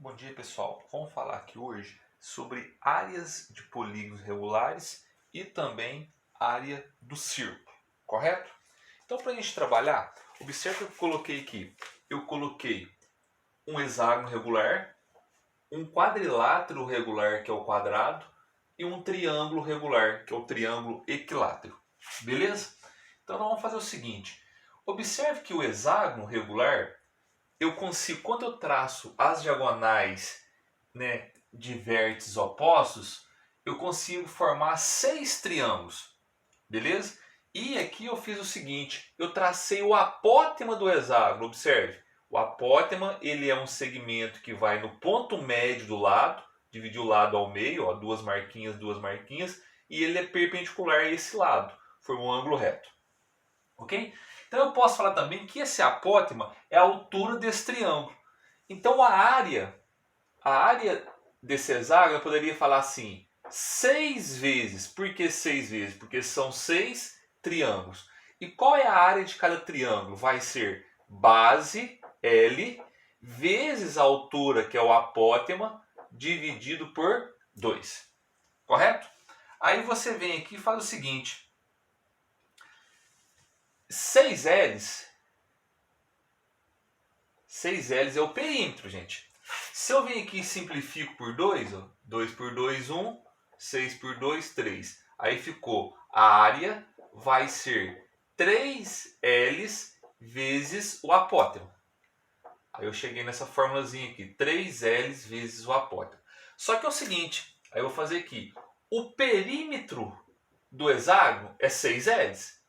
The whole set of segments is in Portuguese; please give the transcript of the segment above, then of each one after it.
Bom dia, pessoal. Vamos falar aqui hoje sobre áreas de polígonos regulares e também área do círculo, correto? Então, para a gente trabalhar, observe que eu coloquei aqui. Eu coloquei um hexágono regular, um quadrilátero regular, que é o quadrado, e um triângulo regular, que é o triângulo equilátero. Beleza? Então, nós vamos fazer o seguinte. Observe que o hexágono regular, eu consigo, quando eu traço as diagonais, né, de vértices opostos, eu consigo formar 6 triângulos, beleza? E aqui eu fiz o seguinte, eu tracei o apótema do hexágono, observe. O apótema, ele é um segmento que vai no ponto médio do lado, dividir o lado ao meio, ó, duas marquinhas, e ele é perpendicular a esse lado, forma um ângulo reto. Ok? Então eu posso falar também que esse apótema é a altura desse triângulo. Então a área desse hexágono eu poderia falar assim, 6 vezes. Por que 6 vezes? Porque são 6 triângulos. E qual é a área de cada triângulo? Vai ser base, L, vezes a altura, que é o apótema, dividido por 2. Correto? Aí você vem aqui e faz o seguinte. 6Ls é o perímetro, gente. Se eu vir aqui e simplifico por 2, ó, 2 por 2, 1, 6 por 2, 3. Aí ficou, a área vai ser 3Ls vezes o apótema. Aí eu cheguei nessa formulazinha aqui, 3Ls vezes o apótema. Só que é o seguinte, aí eu vou fazer aqui, o perímetro do hexágono é 6Ls.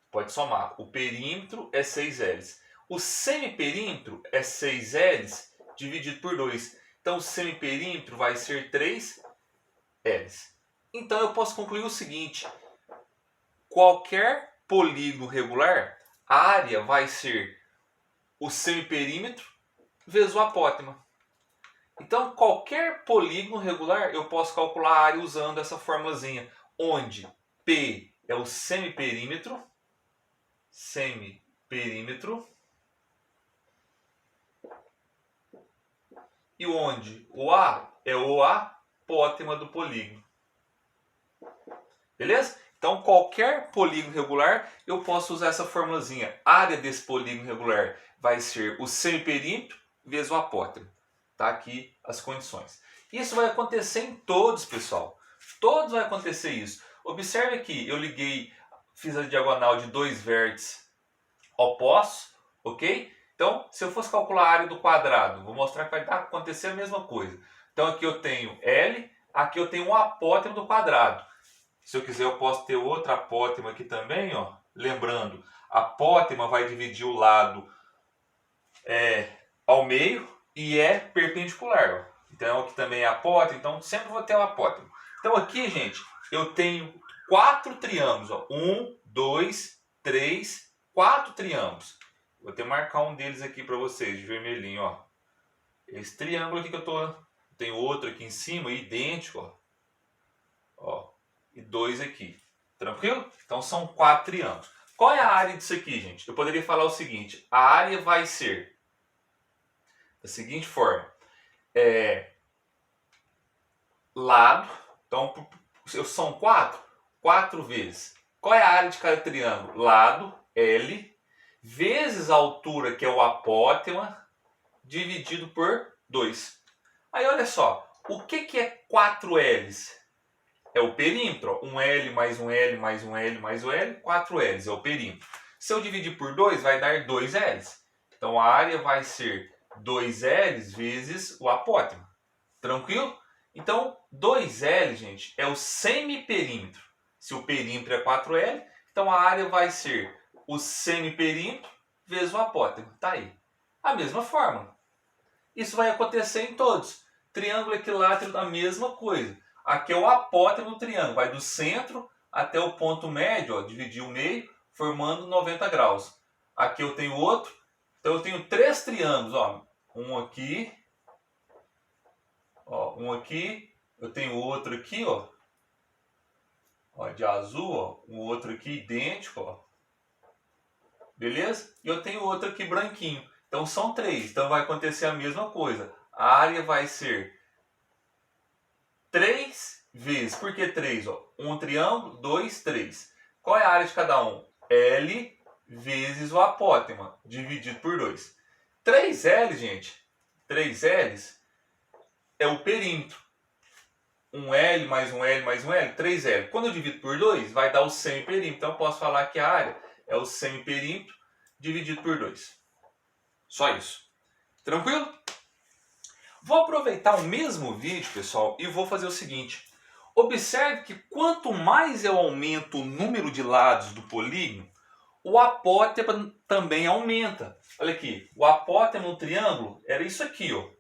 Pode somar, o perímetro é 6Ls. O semiperímetro é 6Ls dividido por 2. Então o semiperímetro vai ser 3Ls. Então eu posso concluir o seguinte. Qualquer polígono regular, a área vai ser o semiperímetro vezes o apótema. Então qualquer polígono regular eu posso calcular a área usando essa formulazinha. Onde P é o semiperímetro e onde o A é o apótema do polígono. Beleza? Então qualquer polígono regular eu posso usar essa formulazinha. A área desse polígono regular vai ser o semiperímetro vezes o apótema. Tá aqui as condições. Isso vai acontecer em todos, pessoal. Todos vai acontecer isso. Observe aqui, eu fiz a diagonal de dois vértices opostos, ok? Então, se eu fosse calcular a área do quadrado, vou mostrar que vai acontecer a mesma coisa. Então aqui eu tenho L, aqui eu tenho um apótema do quadrado. Se eu quiser eu posso ter outra apótema aqui também, ó. Lembrando, apótema vai dividir o lado ao meio e é perpendicular. Ó. Então aqui também é apótema, então sempre vou ter um apótema. Então aqui, gente, eu tenho 4 triângulos. Ó. 1, 2, 3, 4 triângulos. Vou até marcar um deles aqui para vocês, de vermelhinho. Ó. Esse triângulo aqui que eu tô. Tem outro aqui em cima, idêntico. Ó. E 2 aqui. Tranquilo? Então são 4 triângulos. Qual é a área disso aqui, gente? Eu poderia falar o seguinte. A área vai ser da seguinte forma. Lado. Então são 4. 4 vezes. Qual é a área de cada triângulo? Lado, L, vezes a altura, que é o apótema, dividido por 2. Aí olha só, o que é 4 L's? É o perímetro, ó. Um L mais um L mais um L mais um L, 4 L's, é o perímetro. Se eu dividir por 2, vai dar 2 L's. Então a área vai ser 2 L's vezes o apótema. Tranquilo? Então 2L, gente, é o semiperímetro. Se o perímetro é 4L, então a área vai ser o semiperímetro vezes o apótemo. Tá aí. A mesma fórmula. Isso vai acontecer em todos. Triângulo equilátero, a mesma coisa. Aqui é o apótemo do triângulo. Vai do centro até o ponto médio, ó, dividir o meio, formando 90 graus. Aqui eu tenho outro. Então eu tenho 3 triângulos. Ó. Um aqui. Ó, um aqui. Eu tenho outro aqui, ó. Ó, de azul, ó, um outro aqui idêntico, ó. Beleza? E eu tenho outro aqui branquinho. Então são 3. Então vai acontecer a mesma coisa. A área vai ser 3 vezes, por que 3? Ó? Um triângulo, 2, 3. Qual é a área de cada um? L vezes o apótema, dividido por 2. 3L, gente, 3L's é o perímetro. Um L mais um L mais um L, 3L. Quando eu divido por 2, vai dar o semiperímetro. Então eu posso falar que a área é o semiperímetro dividido por 2. Só isso. Tranquilo? Vou aproveitar o mesmo vídeo, pessoal, e vou fazer o seguinte. Observe que quanto mais eu aumento o número de lados do polígono, o apótema também aumenta. Olha aqui, o apótema no triângulo era isso aqui, ó.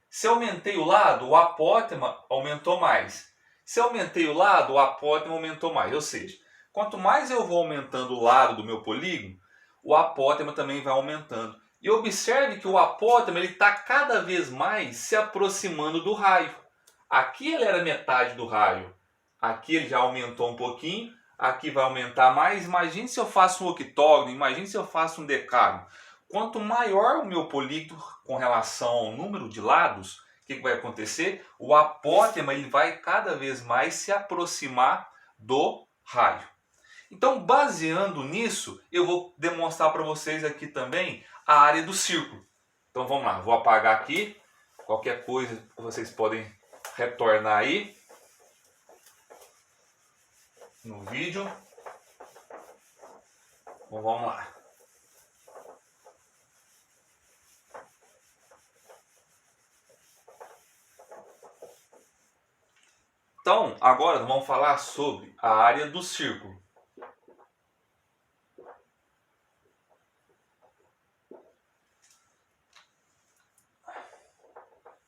Se eu aumentei o lado, o apótema aumentou mais. Se eu aumentei o lado, o apótema aumentou mais. Ou seja, quanto mais eu vou aumentando o lado do meu polígono, o apótema também vai aumentando. E observe que o apótema está cada vez mais se aproximando do raio. Aqui ele era metade do raio. Aqui ele já aumentou um pouquinho. Aqui vai aumentar mais. Imagine se eu faço um octógono. Imagine se eu faço um decágono. Quanto maior o meu polígono com relação ao número de lados, o que vai acontecer? O apótema ele vai cada vez mais se aproximar do raio. Então, baseando nisso, eu vou demonstrar para vocês aqui também a área do círculo. Então vamos lá, vou apagar aqui. Qualquer coisa vocês podem retornar aí no vídeo. Então vamos lá. Então, agora vamos falar sobre a área do círculo.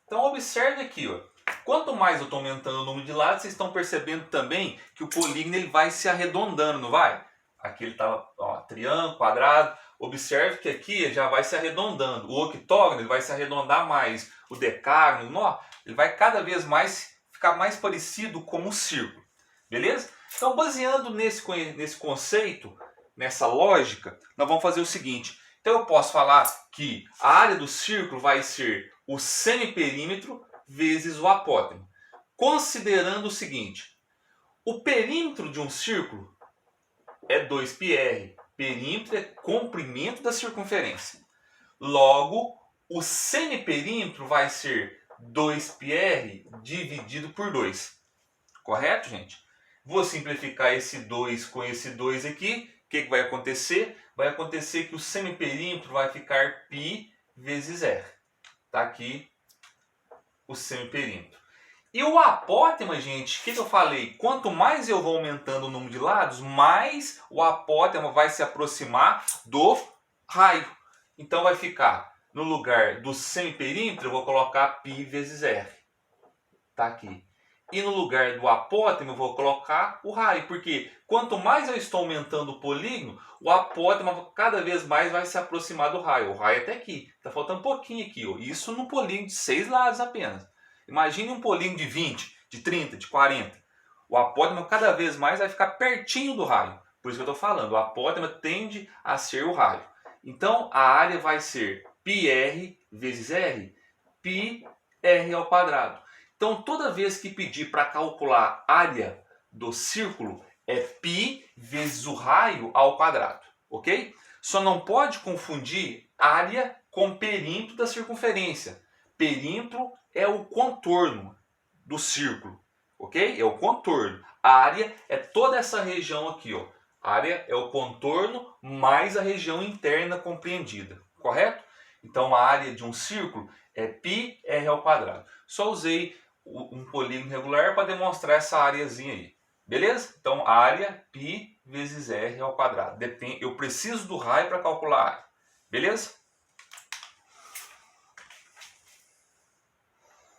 Então, observe aqui, ó. Quanto mais eu estou aumentando o número de lados, vocês estão percebendo também que o polígono ele vai se arredondando, não vai? Aqui ele está triângulo, quadrado. Observe que aqui ele já vai se arredondando. O octógono ele vai se arredondar mais. O decágono, ó, ele vai cada vez mais ficar mais parecido com um círculo. Beleza? Então, baseando nesse conceito, nessa lógica, nós vamos fazer o seguinte. Então, eu posso falar que a área do círculo vai ser o semiperímetro vezes o apótema. Considerando o seguinte, o perímetro de um círculo é 2πr. Perímetro é comprimento da circunferência. Logo, o semiperímetro vai ser 2πr dividido por 2. Correto, gente? Vou simplificar esse 2 com esse 2 aqui. O que vai acontecer? Vai acontecer que o semiperímetro vai ficar π vezes r. Está aqui o semiperímetro. E o apótema, gente, o que eu falei? Quanto mais eu vou aumentando o número de lados, mais o apótema vai se aproximar do raio. Então vai ficar, no lugar do semiperímetro, eu vou colocar π vezes r. Está aqui. E no lugar do apótema eu vou colocar o raio. Porque quanto mais eu estou aumentando o polígono, o apótema cada vez mais vai se aproximar do raio. O raio é até aqui. Está faltando um pouquinho aqui. Ó. Isso num polígono de 6 lados apenas. Imagine um polígono de 20, de 30, de 40. O apótema cada vez mais vai ficar pertinho do raio. Por isso que eu estou falando. O apótema tende a ser o raio. Então a área vai ser πr vezes r. πr ao quadrado. Então, toda vez que pedir para calcular a área do círculo, é π vezes o raio ao quadrado, ok? Só não pode confundir área com perímetro da circunferência. Perímetro é o contorno do círculo, ok? É o contorno. A área é toda essa região aqui, ó. A área é o contorno mais a região interna compreendida, correto? Então, a área de um círculo é πr ao quadrado. Só usei um polígono regular para demonstrar essa areazinha aí. Beleza? Então, área π vezes r ao quadrado. Eu preciso do raio para calcular a área. Beleza?